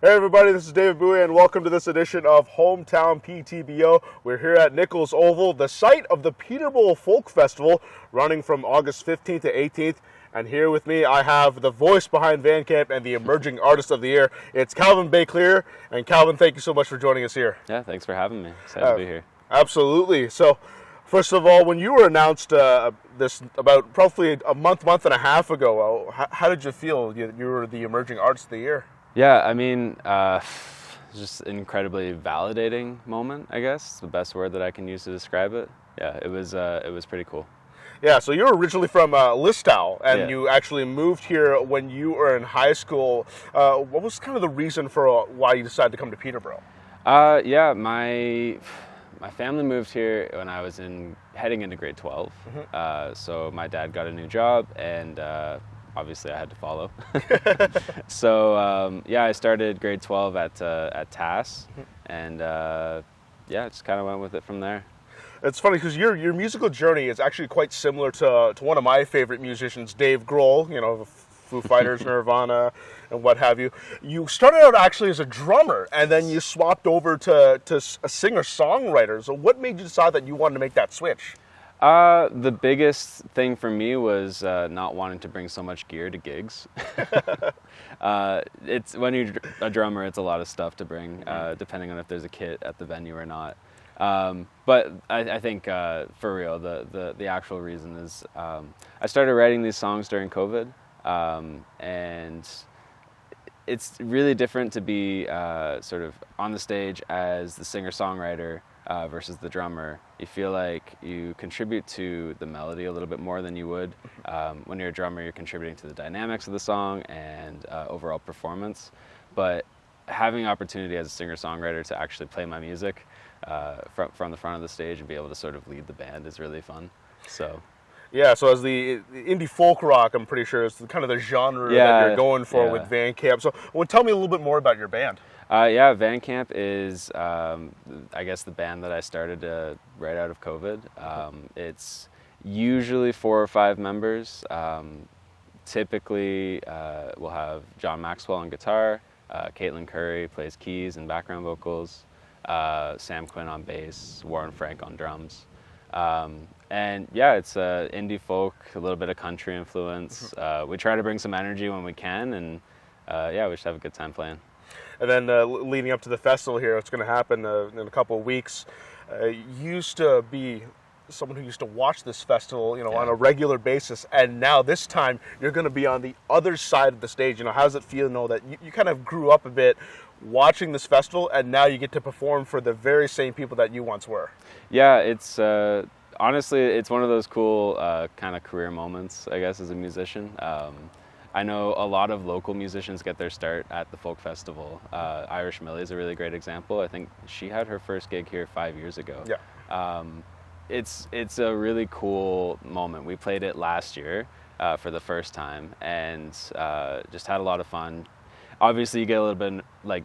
Hey everybody, this is Tuan Bui and welcome to this edition of Hometown PTBO. We're here at Nichols Oval, the site of the Peterborough Folk Festival, running from August 15th to 18th. And here with me, I have the voice behind VANCAMP and the Emerging Artist of the Year. It's Calvin Bakelaar. And Calvin, thank you so much for joining us here. Yeah, thanks for having me. Excited to be here. Absolutely. So, first of all, when you were announced this about probably a month and a half ago, how did you feel? You were the Emerging Artist of the Year. Yeah, I mean, just an incredibly validating moment, I guess. It's the best word that I can use to describe it. Yeah, it was pretty cool. Yeah, so you were originally from Listowel, and Yeah. you actually moved here when you were in high school. What was kind of the reason for why you decided to come to Peterborough? Yeah, my family moved here when I was heading into grade 12. So my dad got a new job, and obviously I had to follow. So yeah, I started grade 12 at TAS, and yeah, just kind of went with it from there. It's funny because your musical journey is actually quite similar to one of my favorite musicians, Dave Grohl, you know, the Foo Fighters, Nirvana, and what have you. You started out actually as a drummer, and then you swapped over to a singer-songwriter. So what made you decide that you wanted to make that switch? The biggest thing for me was not wanting to bring so much gear to gigs. It's when you're a drummer, it's a lot of stuff to bring, depending on if there's a kit at the venue or not. But I think for real, the actual reason is I started writing these songs during COVID, and it's really different to be sort of on the stage as the singer-songwriter versus the drummer. You feel like you contribute to the melody a little bit more than you would. When you're a drummer, you're contributing to the dynamics of the song and overall performance. But having opportunity as a singer-songwriter to actually play my music from the front of the stage and be able to sort of lead the band is really fun. So. Yeah, so as the indie folk rock, I'm pretty sure is kind of the genre that you're going for with VANCAMP. So, tell me a little bit more about your band. Yeah, VANCAMP is, I guess, the band that I started right out of COVID. It's usually 4 or 5 members. Typically, we'll have John Maxwell on guitar, Caitlin Curry plays keys and background vocals, Sam Quinn on bass, Warren Frank on drums. And yeah, it's indie folk, a little bit of country influence. We try to bring some energy when we can, and yeah, we just have a good time playing. And then leading up to the festival here, it's going to happen in a couple of weeks. You used to be someone who used to watch this festival, you know, on a regular basis, and now this time you're going to be on the other side of the stage. You know, how does it feel to know that you kind of grew up a bit watching this festival, and now you get to perform for the very same people that you once were? Yeah, it's honestly, it's one of those cool kind of career moments, I guess, as a musician. I know a lot of local musicians get their start at the folk festival. Irish Millie is a really great example. I think she had her first gig here 5 years ago. Yeah. It's a really cool moment. We played it last year for the first time, and just had a lot of fun. Obviously, you get a little bit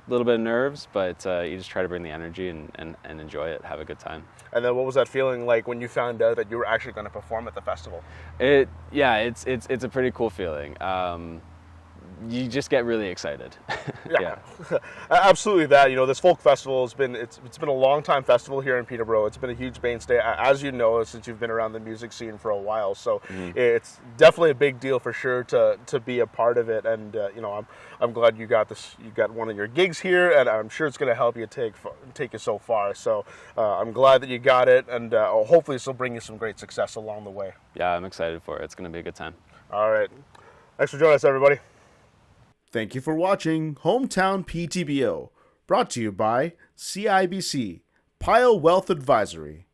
of nerves, but you just try to bring the energy and enjoy it, have a good time. And then, what was that feeling like when you found out that you were actually going to perform at the festival? Yeah, it's a pretty cool feeling. You just get really excited. Yeah. Absolutely that. You know, this folk festival has been, it's been a long time festival here in Peterborough. It's been a huge mainstay, as you know, since you've been around the music scene for a while. So it's definitely a big deal for sure to be a part of it. And you know, I'm glad you got this. You got one of your gigs here, and I'm sure it's going to help you take you so far. So I'm glad that you got it, and hopefully this will bring you some great success along the way. Yeah, I'm excited for it. It's going to be a good time. All right. Thanks for joining us, everybody. Thank you for watching Hometown PTBO, brought to you by CIBC, Pile Wealth Advisory.